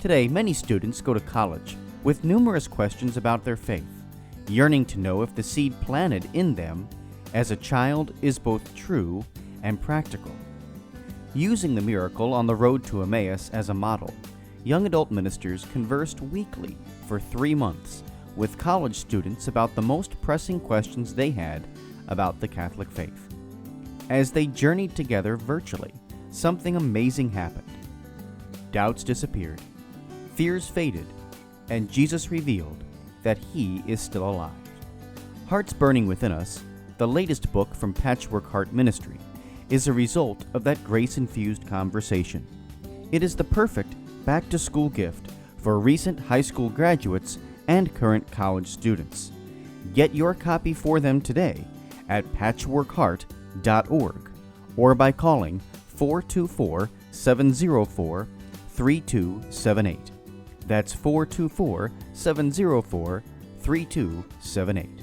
Today, many students go to college with numerous questions about their faith, yearning to know if the seed planted in them as a child is both true and practical. Using the miracle on the road to Emmaus as a model, young adult ministers conversed weekly for 3 months with college students about the most pressing questions they had about the Catholic faith. As they journeyed together virtually, something amazing happened. Doubts disappeared, fears faded, and Jesus revealed that He is still alive. Hearts Burning Within Us, the latest book from Patchwork Heart Ministry, is a result of that grace-infused conversation. It is the perfect back-to-school gift for recent high school graduates and current college students. Get your copy for them today at patchworkheart.org or by calling 424-704-3278. That's 424-704-3278.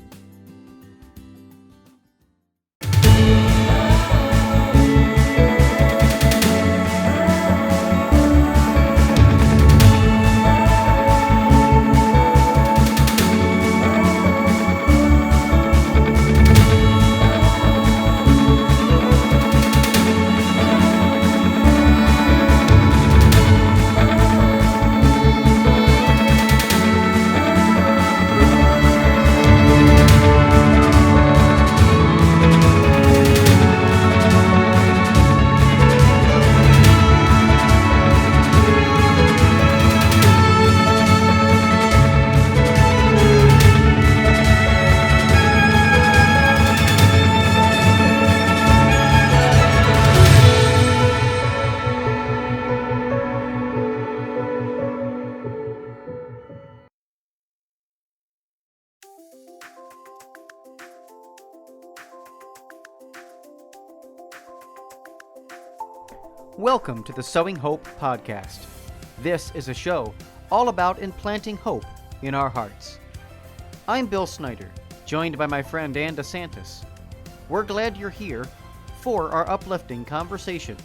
Welcome to the Sowing Hope podcast. This is a show all about implanting hope in our hearts. I'm Bill Snyder, joined by my friend Ann DeSantis. We're glad you're here for our uplifting conversation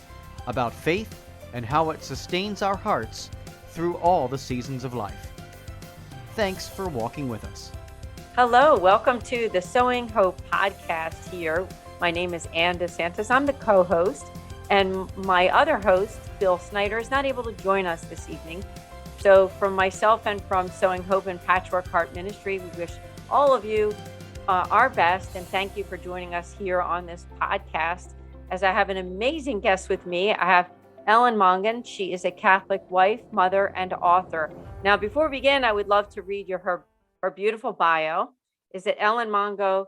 about faith and how it sustains our hearts through all the seasons of life. Thanks for walking with us. Hello, welcome to the Sowing Hope podcast here. My name is Ann DeSantis. I'm the co-host. And my other host, Bill Snyder, is not able to join us this evening. So from myself and from Sowing Hope and Patchwork Heart Ministry, we wish all of you our best and thank you for joining us here on this podcast. As I have an amazing guest with me, I have Ellen Mongan. She is a Catholic wife, mother, and author. Now, before we begin, I would love to read her beautiful bio. Is that Ellen Mongan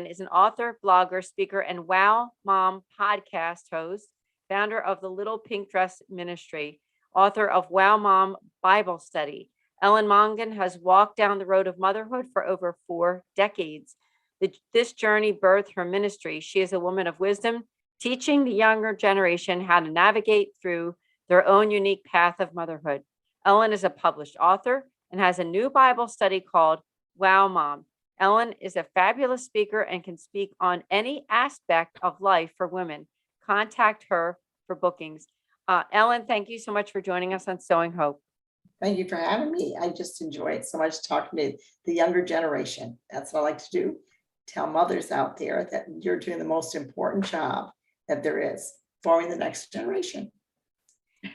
is an author, blogger, speaker, and Wow Mom podcast host, founder of the Little Pink Dress Ministry, author of Wow Mom Bible Study. Ellen Mongan has walked down the road of motherhood for over 4 decades. This journey birthed her ministry. She is a woman of wisdom, teaching the younger generation how to navigate through their own unique path of motherhood. Ellen is a published author and has a new Bible study called Wow Mom. Ellen is a fabulous speaker and can speak on any aspect of life for women. Contact her for bookings. Ellen, thank you so much for joining us on Sowing Hope. Thank you for having me. I just enjoy it so much talking to the younger generation. That's what I like to do. Tell mothers out there that you're doing the most important job that there is, forming the next generation.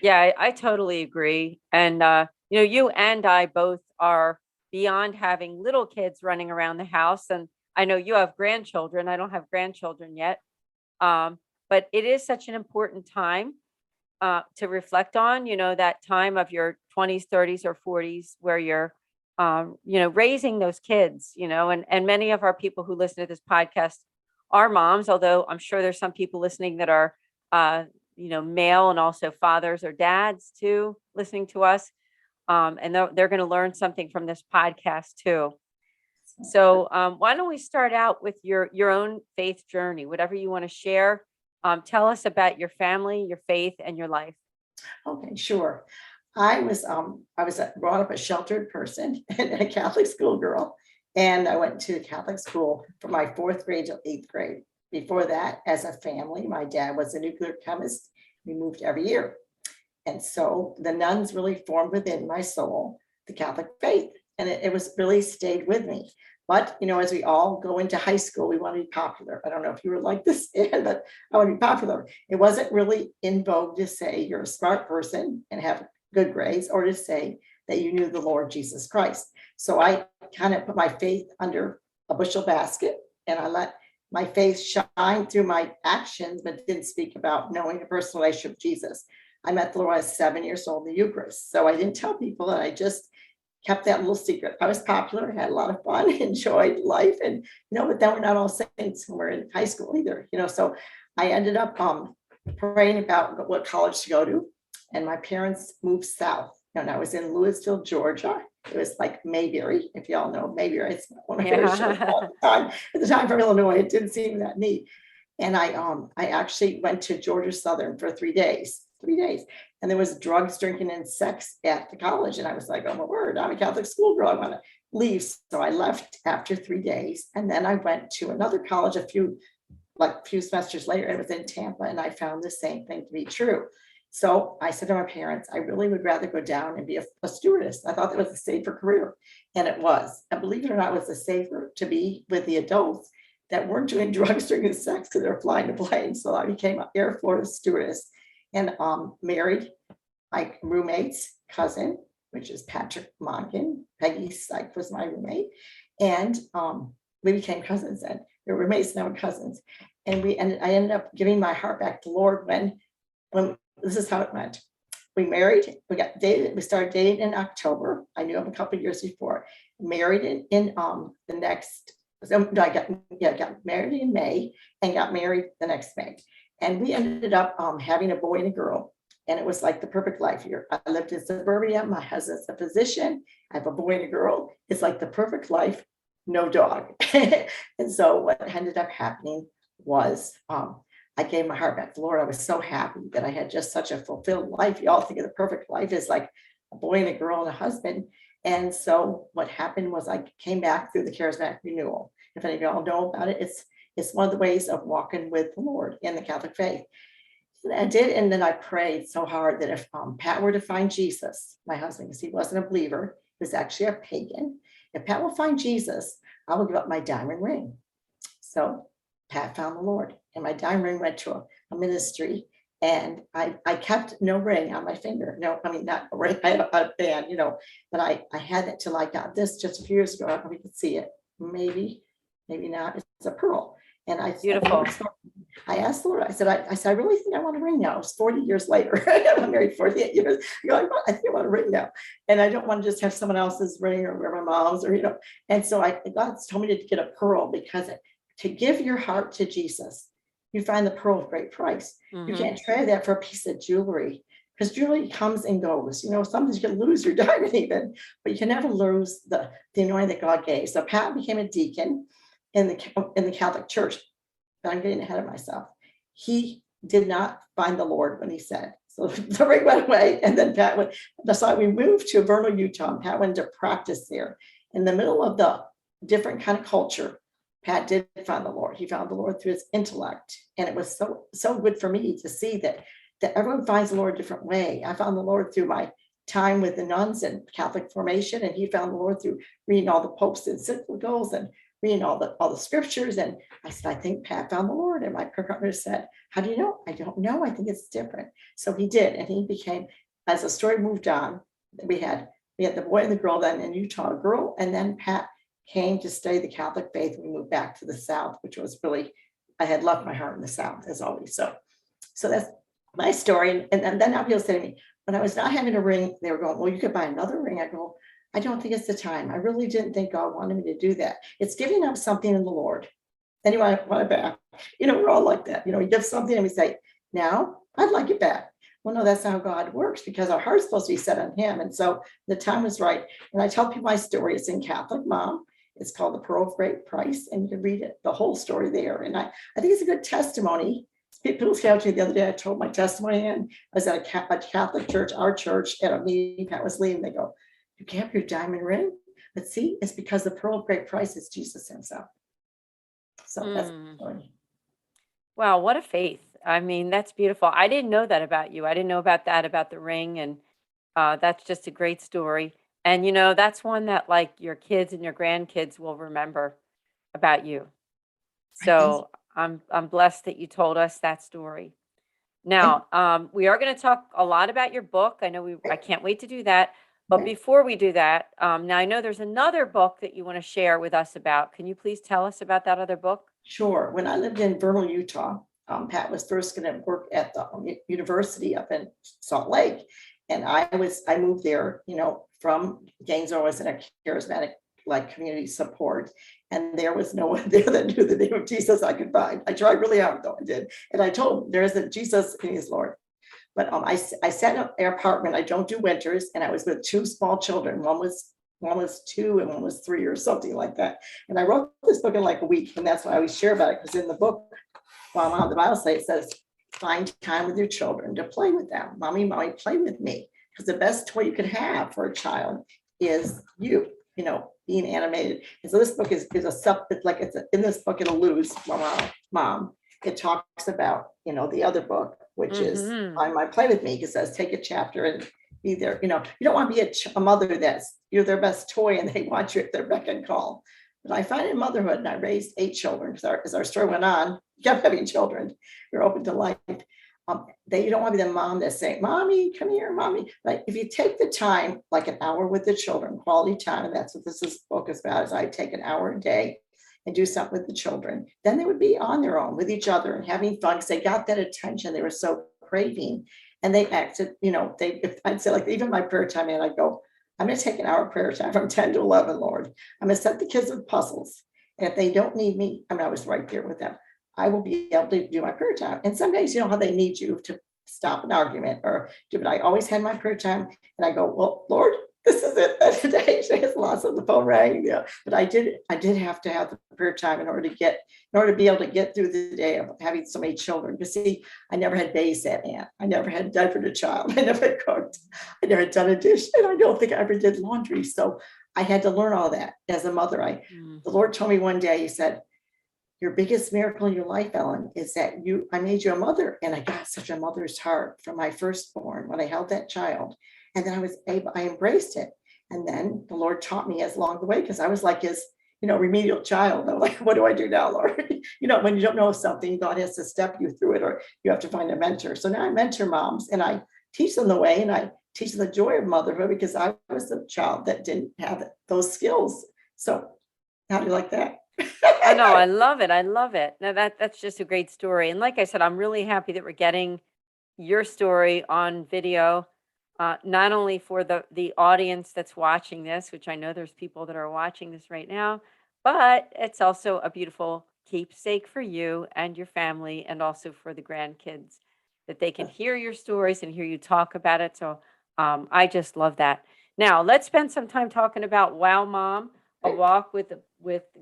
Yeah, I totally agree. And, you and I both are beyond having little kids running around the house. And I know you have grandchildren. I don't have grandchildren yet. But it is such an important time to reflect on, that time of your 20s, 30s, or 40s where you're, raising those kids, and many of our people who listen to this podcast are moms, although I'm sure there's some people listening that are, male and also fathers or dads too, listening to us. And they're going to learn something from this podcast too. So why don't we start out with your own faith journey, whatever you want to share. Tell us about your family, your faith, and your life. Okay, sure. I was brought up a sheltered person and a Catholic schoolgirl, and I went to Catholic school from my 4th grade to 8th grade. Before that, as a family, my dad was a nuclear chemist. We moved every year. And so the nuns really formed within my soul the Catholic faith. And it was really stayed with me. But, as we all go into high school, we want to be popular. I don't know if you were like this, but I want to be popular. It wasn't really in vogue to say you're a smart person and have good grades, or to say that you knew the Lord Jesus Christ. So I kind of put my faith under a bushel basket, and I let my faith shine through my actions, but didn't speak about knowing a personal relationship with Jesus. I met the Lord when I was 7 years old in the Eucharist. So I didn't tell people that. I just kept that little secret. I was popular, had a lot of fun, enjoyed life. And, but then we're not all saints when we're in high school either, so I ended up praying about what college to go to. And my parents moved south. And I was in Louisville, Georgia. It was like Mayberry, if y'all know Mayberry. It's one of my favorite shows all the time. At the time from Illinois, it didn't seem that neat. And I actually went to Georgia Southern for 3 days. And there was drugs, drinking, and sex at the college. And I was like, oh my word, I'm a Catholic schoolgirl. I want to leave. So I left after 3 days. And then I went to another college a few semesters later. It was in Tampa. And I found the same thing to be true. So I said to my parents, I really would rather go down and be a stewardess. I thought that was a safer career. And it was. And believe it or not, it was safer to be with the adults that weren't doing drugs, drinking, and sex because they were flying the plane. So I became an Air Force stewardess. And married my roommate's cousin, which is Patrick Mongan. Peggy Syke was my roommate. And we became cousins, and we were roommates, now we're cousins. And I ended up giving my heart back to the Lord when this is how it went. We married, we got dated, we started dating in October. I knew him a couple of years before. Married in the next, I got married in May and got married the next May. And we ended up having a boy and a girl. And it was like the perfect life here. I lived in suburbia. My husband's a physician. I have a boy and a girl. It's like the perfect life, no dog. And so what ended up happening was I gave my heart back to the Lord. I was so happy that I had just such a fulfilled life. You all think of the perfect life as like a boy and a girl and a husband. And so what happened was I came back through the charismatic renewal. If any of y'all know about it, it's one of the ways of walking with the Lord in the Catholic faith. And I did, and then I prayed so hard that if Pat were to find Jesus, my husband, because he wasn't a believer, he was actually a pagan. If Pat will find Jesus, I will give up my diamond ring. So Pat found the Lord, and my diamond ring went to a ministry, and I kept no ring on my finger. No, I mean, not a ring, I had a band, but I had it till I got this just a few years ago. I don't know if you can see it. Maybe not. It's a pearl. And Beautiful. I asked the Lord, I said, I really think I want a ring now. It's 40 years later. I'm married 48 years. I think I want a ring now. And I don't want to just have someone else's ring or my mom's or, And so God told me to get a pearl, because to give your heart to Jesus, you find the pearl of great price. Mm-hmm. You can't trade that for a piece of jewelry, because jewelry comes and goes. Sometimes you can lose your diamond even, but you can never lose the anointing that God gave. So Pat became a deacon in the Catholic Church. But I'm getting ahead of myself. He did not find the Lord when he said. So the ring went away, and then Pat went. So we moved to Vernal, Utah, and Pat went to practice there. In the middle of the different kind of culture, Pat did find the Lord. He found the Lord through his intellect. And it was so good for me to see that everyone finds the Lord a different way. I found the Lord through my time with the nuns and Catholic formation, and he found the Lord through reading all the Pope's encyclicals and reading all the scriptures. And I said, I think Pat found the Lord. And my partner said, how do you know? I don't know. I think it's different. So he did. And he became, as the story moved on, we had the boy and the girl then in Utah, a girl. And then Pat came to study the Catholic faith. We moved back to the South, which was really, I had left my heart in the South as always. So that's my story. And then now people say to me, when I was not having a ring, they were going, well, you could buy another ring. I go, I don't think it's the time. I really didn't think God wanted me to do that. It's giving up something in the Lord. Then you want it back. We're all like that. We give something and we say, now I'd like it back. Well, no, that's not how God works, because our heart's supposed to be set on him. And so the time was right. And I tell people my story. It's in Catholic Mom. It's called The Pearl of Great Price. And you can read it, the whole story there. And I think it's a good testimony. People came out to me the other day. I told my testimony, and I was at a Catholic church, our church, at a meeting. Pat was leaving. They go, you can't have your diamond ring. But see, it's because the pearl of great price is Jesus himself. So that's the story. Wow, what a faith. I mean, that's beautiful. I didn't know that about you. I didn't know about that, about the ring. And that's just a great story. And, that's one that like your kids and your grandkids will remember about you. I think so. So I'm blessed that you told us that story. And- Now, we are going to talk a lot about your book. I can't wait to do that. But okay. before we do that, now I know there's another book that you want to share with us about. Can you please tell us about that other book? Sure. When I lived in Vernal, Utah, Pat was first going to work at the university up in Salt Lake, and I moved there, from Gainesville. I was in a charismatic like community support, and there was no one there that knew the name of Jesus I could find. I tried really hard though, I did, and I told him there isn't Jesus and He's Lord. But I set up an apartment. I don't do winters, and I was with two small children. One was 2 and one was 3 or something like that. And I wrote this book in like a week, and that's why I always share about it, because in the book, while I'm on the Bible study, it says, find time with your children to play with them. Mommy, play with me. Because the best toy you can have for a child is being animated. And so this book is in this book, it alludes, mom, it talks about, the other book, which is Mhm. I Play With Me, because it says take a chapter and be there. You don't want to be a mother that's you're their best toy and they want you at their beck and call. But I find in motherhood, and I raised 8 children because as our story went on, kept having children. You're open to life. That you don't want to be the mom that's saying, "Mommy, come here, mommy." Like if you take the time, like an hour with the children, quality time, and that's what this book is about. Is I take an hour a day and do something with the children. Then they would be on their own with each other and having fun because they got that attention they were so craving. And they acted, if I'd say like even my prayer time, and I go, I'm going to take an hour prayer time from 10 to 11, Lord. I'm going to set the kids with puzzles. And if they don't need me, I was right there with them. I will be able to do my prayer time. And some days, how they need you to stop an argument or do, but I always had my prayer time. And I go, well, Lord, this is it. Today has lots of the phone rang. Yeah. But I did have to have the prayer time in order to be able to get through the day of having so many children. Because see, I never had babysat Aunt. I never had diapered a child. I never cooked. I never done a dish. And I don't think I ever did laundry. So I had to learn all that as a mother. The Lord told me one day, He said, your biggest miracle in your life, Ellen, is that I made you a mother. And I got such a mother's heart from my firstborn when I held that child. And then I embraced it. And then the Lord taught me as along the way, because I was like his, remedial child. I'm like, what do I do now, Lord? When you don't know something, God has to step you through it, or you have to find a mentor. So now I mentor moms and I teach them the way, and I teach them the joy of motherhood, because I was the child that didn't have those skills. So how do you like that? I know, I love it. I love it. Now that's just a great story. And like I said, I'm really happy that we're getting your story on video, not only for the audience that's watching this, which I know there's people that are watching this right now, but it's also a beautiful keepsake for you and your family, and also for the grandkids, that they can hear your stories and hear you talk about it. So I just love that. Now let's spend some time talking about Wow Mom, a walk with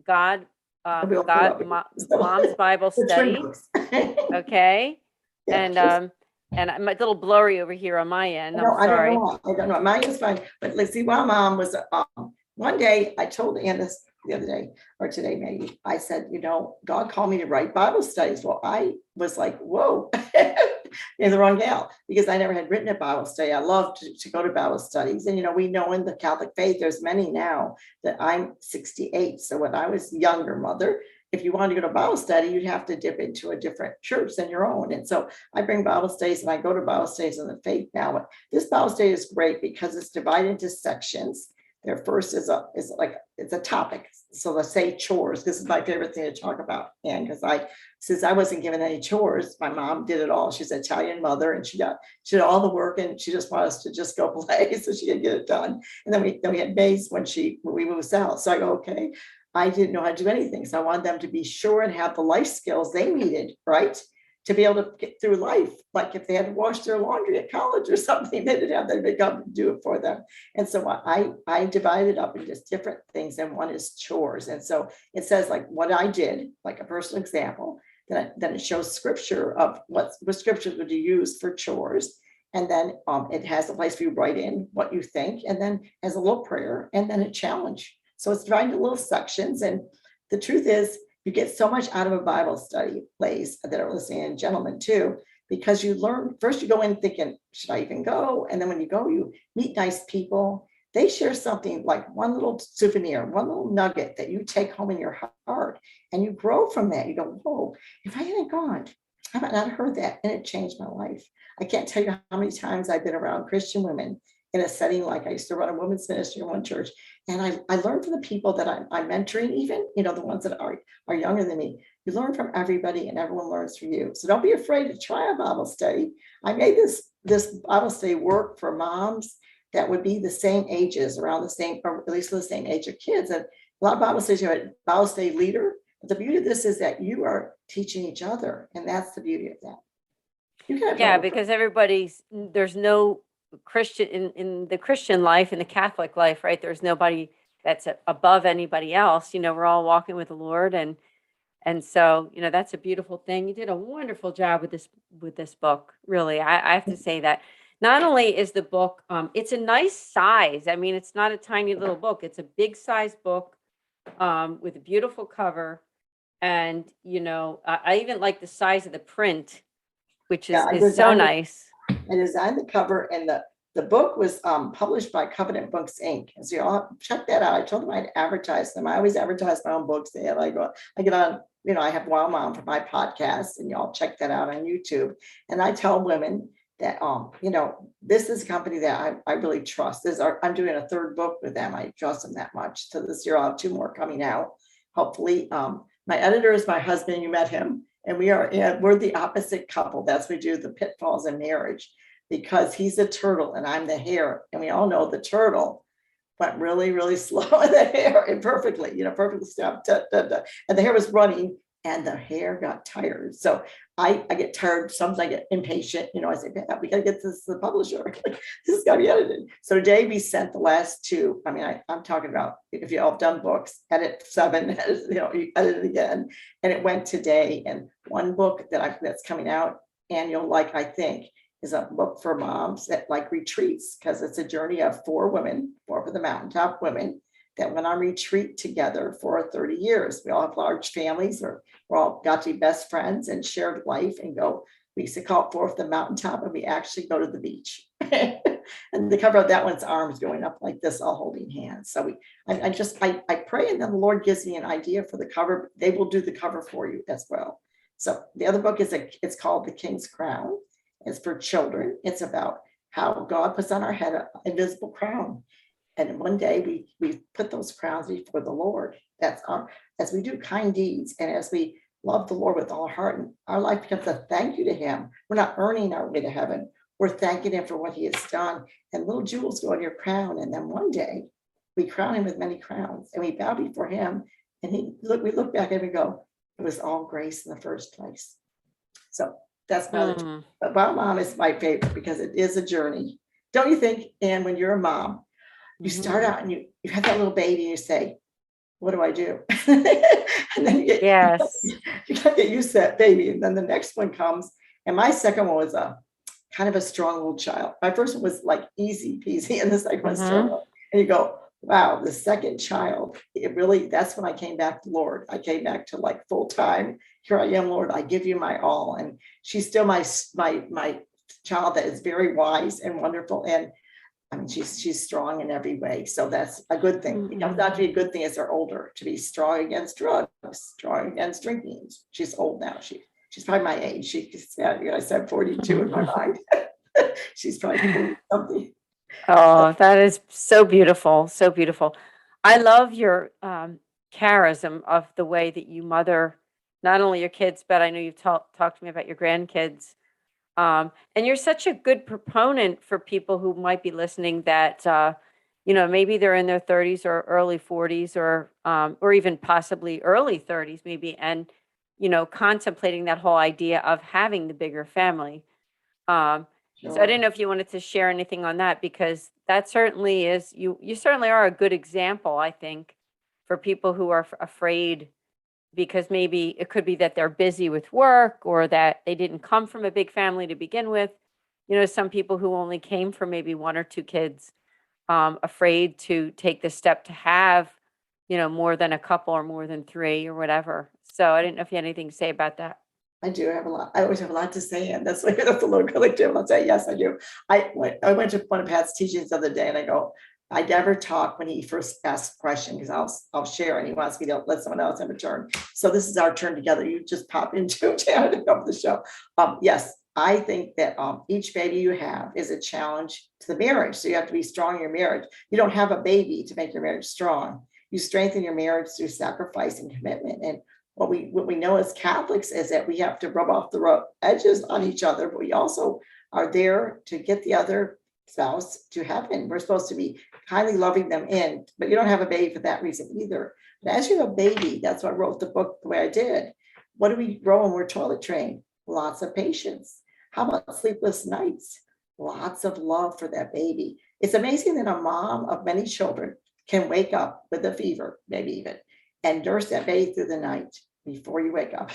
God, Mom's Bible The twin study. books. Okay. Yeah, And I'm a little blurry over here on my end. I'm I don't sorry. know. I don't know. Mine is fine. But let's see. While Mom was one day, I told Ann this the other day or today, maybe. I said, God called me to write Bible studies. Well, I was like, whoa, in the wrong gal, because I never had written a Bible study. I love to go to Bible studies. And, we know in the Catholic faith, there's many now that I'm 68. So when I was younger, mother, if you wanted to go to Bible study, you'd have to dip into a different church than your own. And so I bring Bible studies, and I go to Bible studies in the faith now. But this Bible study is great because it's divided into sections. Their first is a topic. So let's say chores. This is my favorite thing to talk about. And since I wasn't given any chores, my mom did it all. She's an Italian mother, and she did all the work, and she just wanted us to just go play so she could get it done. And then we had Maze when we moved south. So I go, okay, I didn't know how to do anything. So I wanted them to be sure and have the life skills they needed, right? To be able to get through life. Like if they had to wash their laundry at college or something, they didn't have that big up to do it for them. And so I divided up into just different things. And one is chores. And so it says like what I did, like a personal example, then it shows scripture of what scriptures would you use for chores. And then it has a place for you to write in what you think, and then has a little prayer, and then a challenge. So it's divided into little sections. And the truth is, You get so much out of a Bible study, ladies that are listening, and gentlemen too, because you learn. First, you go in thinking, should I even go? And then when you go, you meet nice people. They share something like one little souvenir, one little nugget that you take home in your heart, and you grow from that. You go, whoa, if I hadn't gone, I might not have heard that. And it changed my life. I can't tell you how many times I've been around Christian women in a setting like I used to run a women's ministry in one church. And I learned from the people that I'm mentoring, even, the ones that are younger than me. You learn from everybody and everyone learns from you. So don't be afraid to try a Bible study. I made this Bible study work for moms that would be the same ages, around the same, or at least the same age of kids. And a lot of Bible studies, you have a Bible study leader. But the beauty of this is that you are teaching each other. And that's the beauty of that. You can have because there's no Christian in the Christian life, in the Catholic life, right? There's nobody that's above anybody else. We're all walking with the Lord, and so that's a beautiful thing. You did a wonderful job with this book. Really, I have to say that. Not only is the book, it's a nice size. I mean, it's not a tiny little book. It's a big size book with a beautiful cover, and I even like the size of the print, which is so nice. I designed the cover, and the book was published by Covenant Books Inc. So y'all check that out. I told them I'd advertise them. I always advertise my own books. I get on, I have Wild Mom for my podcast, and y'all check that out on YouTube. And I tell women that, this is a company that I really trust. I'm doing a third book with them. I trust them that much. So this year I'll have 2 more coming out, hopefully. My editor is my husband. You met him. And we're the opposite couple. That's we do the pitfalls in marriage, because he's a turtle and I'm the hare. And we all know the turtle went really, really slow in the hare, and perfectly stopped. And the hare was running, and the hare got tired. So I get tired. Sometimes I get impatient. I say, we got to get this to the publisher. This has got to be edited. So today we sent the last 2. I mean, I'm talking about, if you all have done books, edit 7, you edit it again. And it went today. And one book that's coming out, and you'll like, I think, is a book for moms that like retreats, because it's a journey of 4 women, 4 of the mountaintop women, that went on retreat together for 30 years. We all have large families, or we're all got to be best friends and shared life, and we used to call it 4th the mountaintop, and we actually go to the beach. And the cover of that one's arms going up like this, all holding hands. So I pray, and then the Lord gives me an idea for the cover. They will do the cover for you as well. So the other book it's called The King's Crown. It's for children. It's about how God puts on our head an invisible crown. And one day we put those crowns before the Lord. As we do kind deeds, and as we love the Lord with all our heart, and our life becomes a thank you to Him. We're not earning our way to heaven. We're thanking Him for what He has done. And little jewels go on your crown. And then one day we crown Him with many crowns, and we bow before Him. And we look back and we go, it was all grace in the first place. So that's another. But Wild Mom is my favorite, because it is a journey. Don't you think? And when you're a mom, you start out and you have that little baby, and you say, what do I do? And then you got to get used to that baby. And then the next one comes. And my second one was a kind of a strong little child. My first one was like easy peasy, and the second one was strong. And you go, wow, the second child, that's when I came back to Lord. I came back to like full time. Here I am, Lord, I give you my all. And she's still my child that is very wise and wonderful. And I mean, she's strong in every way. So that's a good thing. It comes out to be a good thing as they're older, to be strong against drugs, strong against drinking. She's old now. She's probably my age. I said 42 in my mind. She's probably something. Oh, that is so beautiful. So beautiful. I love your charism of the way that you mother not only your kids, but I know you've talked to me about your grandkids. And you're such a good proponent for people who might be listening that, maybe they're in their 30s or early 40s, or even possibly early 30s maybe, and, contemplating that whole idea of having the bigger family. So I didn't know if you wanted to share anything on that, because that certainly is, you certainly are a good example, I think, for people who are afraid, because maybe it could be that they're busy with work, or that they didn't come from a big family to begin with. Some people who only came from maybe 1 or 2 kids, afraid to take the step to have, more than a couple or more than 3 or whatever. So I didn't know if you had anything to say about that. I do have a lot. I always have a lot to say, and that's like that's a little collective. I'll say yes, I do. I went to one of Pat's teachings the other day, and I go, I never talk when he first asks a question because I'll share, and he wants me to let someone else have a turn. So this is our turn together. You just pop into Janet to come to the show. Yes, I think that each baby you have is a challenge to the marriage. So you have to be strong in your marriage. You don't have a baby to make your marriage strong. You strengthen your marriage through sacrifice and commitment. And what we know as Catholics is that we have to rub off the rough edges on each other, but we also are there to get the other spouse to heaven. We're supposed to be kindly loving them in, but you don't have a baby for that reason either. But as you have a baby, that's why I wrote the book the way I did. What do we grow when we're toilet trained? Lots of patience. How about sleepless nights? Lots of love for that baby. It's amazing that a mom of many children can wake up with a fever, maybe even, and nurse that baby through the night before you wake up.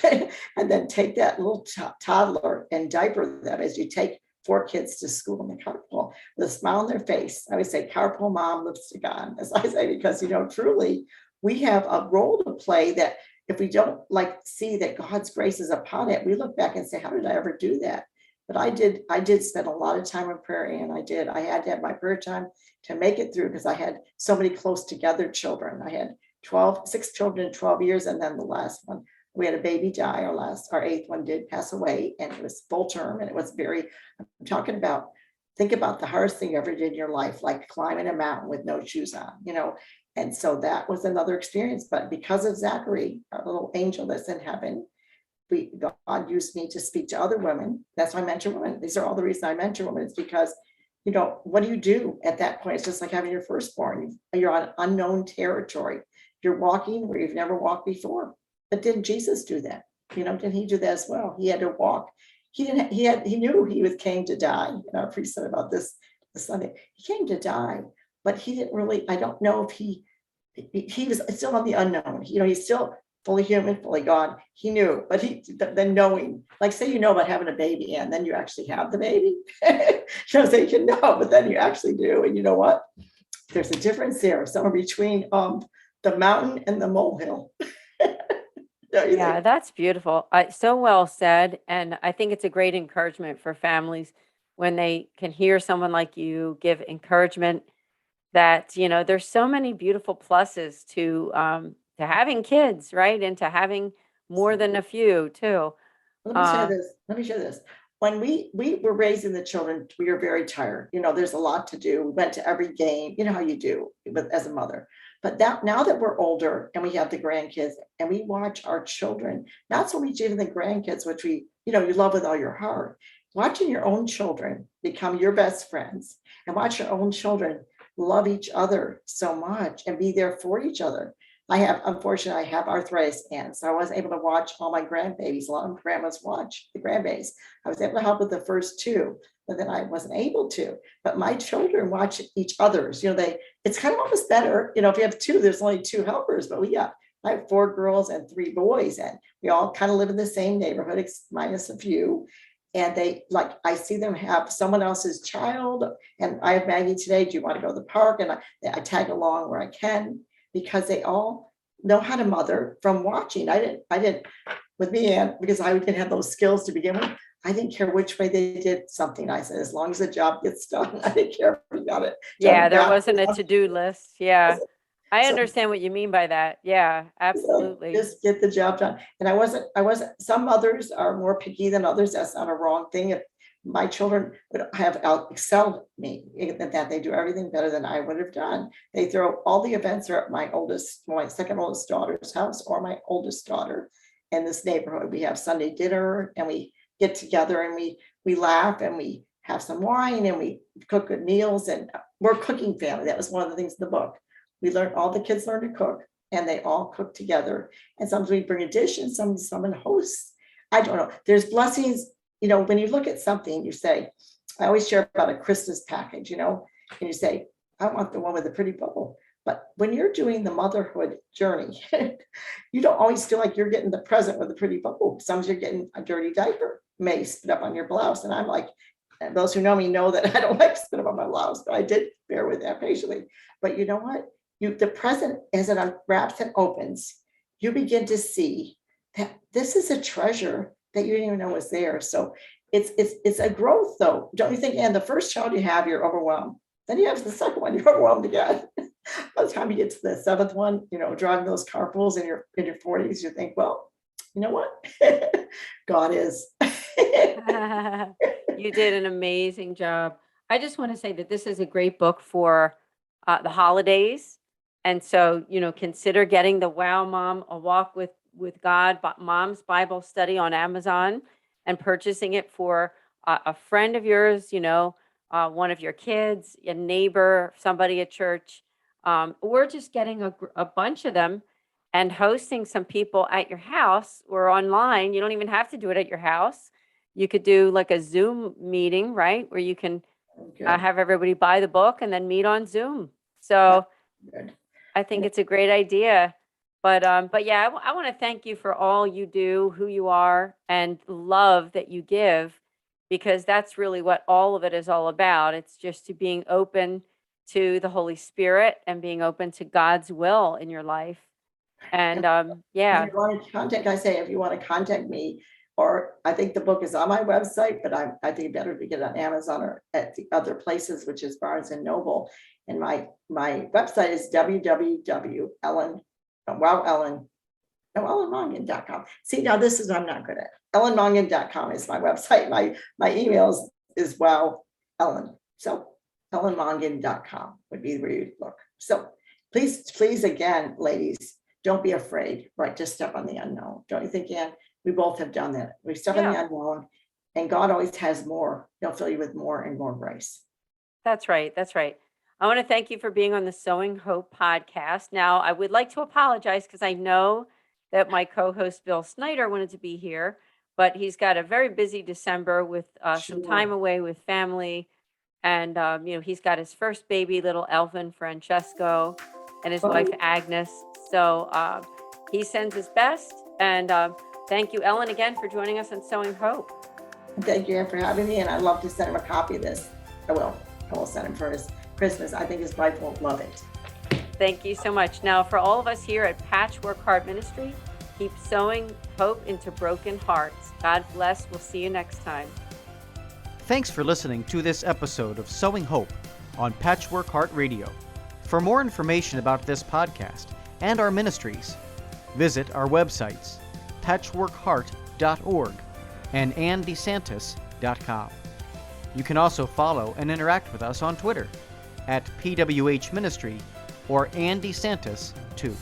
And then take that little toddler and diaper them as you take 4 kids to school in the carpool with a smile on their face. I always say carpool mom, lipstick on, as I say, because, truly we have a role to play that if we don't see that God's grace is upon it, we look back and say, how did I ever do that? But I did spend a lot of time in prayer, and I had to have my prayer time to make it through because I had so many close together children. I had 6 children in 12 years. And then the last one, we had a baby die. Our 8th one did pass away, and it was full term. And it was I'm talking about, think about the hardest thing you ever did in your life, like climbing a mountain with no shoes on, And so that was another experience. But because of Zachary, our little angel that's in heaven, God used me to speak to other women. That's why I mentor women. These are all the reasons I mentor women. It's because, what do you do at that point? It's just like having your firstborn. You're on unknown territory. You're walking where you've never walked before. But didn't Jesus do that? Didn't he do that as well? He had to walk. He knew he came to die. Our priest said about this Sunday. He came to die, but he didn't really, I don't know if he was still on the unknown. He's still fully human, fully God. He knew, but then knowing, like say about having a baby, and then you actually have the baby. So you can know, but then you actually do. And you know what? There's a difference there, somewhere between the mountain and the molehill. Yeah, that's beautiful. So well said. And I think it's a great encouragement for families when they can hear someone like you give encouragement that, there's so many beautiful pluses to having kids, right? And to having more than a few too. Let me share this. When we were raising the children, we were very tired. There's a lot to do. We went to every game, how you do as a mother. But now that we're older and we have the grandkids and we watch our children, not so much even the grandkids, which you love with all your heart, watching your own children become your best friends and watch your own children love each other so much and be there for each other. Unfortunately, I have arthritis, and so I wasn't able to watch all my grandbabies. A lot of grandmas watch the grandbabies. I was able to help with the first 2, but then I wasn't able to. But my children watch each other's. It's kind of almost better. If you have 2, there's only 2 helpers, but I have 4 girls and 3 boys, and we all kind of live in the same neighborhood, minus a few. And I see them have someone else's child, and I have Maggie today. Do you want to go to the park? And I tag along where I can, because they all know how to mother from watching. I didn't with me, and because I didn't have those skills to begin with, I didn't care which way they did something. I said, as long as the job gets done, I didn't care if we got it. Yeah, there wasn't a to-do list. Yeah. I So- understand what you mean by that. Yeah, absolutely. So just get the job done. And I wasn't, some mothers are more picky than others. That's not a wrong thing. If my children would have excelled me, that they do everything better than I would have done. They throw all the events are at my second oldest daughter's house, or my oldest daughter in this neighborhood. We have Sunday dinner, and we get together, and we laugh, and we have some wine, and we cook good meals, and we're a cooking family. That was one of the things in the book. All the kids learn to cook, and they all cook together. And sometimes we bring a dish, and someone hosts. I don't know. There's blessings. When you look at something, you say, I always share about a Christmas package, and you say, I want the one with the pretty bubble. But when you're doing the motherhood journey, you don't always feel like you're getting the present with the pretty bubble. Sometimes you're getting a dirty diaper may spit up on your blouse. And I'm like, those who know me know that I don't like spit up on my blouse, but I did bear with that patiently. But you know what? The present, as it unwraps and opens, you begin to see that this is a treasure that you didn't even know was there. So it's a growth though. Don't you think? And the first child you have, you're overwhelmed. Then you have the second one, you're overwhelmed again. By the time you get to the seventh one, driving those carpools in your 40s, you think, well, you know what? God is. You did an amazing job. I just want to say that this is a great book for the holidays. And so, consider getting the Wow Mom, A Walk with God, Mom's Bible Study on Amazon, and purchasing it for a friend of yours, one of your kids, a neighbor, somebody at church, or just getting a bunch of them and hosting some people at your house or online. You don't even have to do it at your house. You could do like a Zoom meeting, right? Where you can Okay. have everybody buy the book and then meet on Zoom. So Good. I think it's a great idea. But yeah, I want to thank you for all you do, who you are, and love that you give, because that's really what all of it is all about. It's just to being open to the Holy Spirit and being open to God's will in your life. And yeah. If you want to contact me, or I think the book is on my website, but I think better to get it on Amazon or at the other places, which is Barnes and Noble. And my website is ellenmongan.com. See, now this is, I'm not good at. ellenmongan.com is my website. My emails is Ellen. So ellenmongan.com would be where you look. So please again, ladies, don't be afraid, right? Just step on the unknown. Don't you think, Ann? We both have done that. We've stepped on the unknown, and God always has more. He'll fill you with more and more grace. That's right. That's right. I want to thank you for being on the Sowing Hope podcast. Now, I would like to apologize because I know that my co-host Bill Snyder wanted to be here, but he's got a very busy December with some time away with family. And, he's got his first baby, little Elvin Francesco, and his wife Agnes. So he sends his best. And thank you, Ellen, again for joining us on Sowing Hope. Thank you for having me. And I'd love to send him a copy of this. I will send him for his Christmas. I think his wife will love it. Thank you so much. Now, for all of us here at Patchwork Heart Ministry, keep sowing hope into broken hearts. God bless. We'll see you next time. Thanks for listening to this episode of Sowing Hope on Patchwork Heart Radio. For more information about this podcast and our ministries, visit our websites, patchworkheart.org and DeSantis.com. You can also follow and interact with us on Twitter at PWH Ministry or Ann DeSantis 2.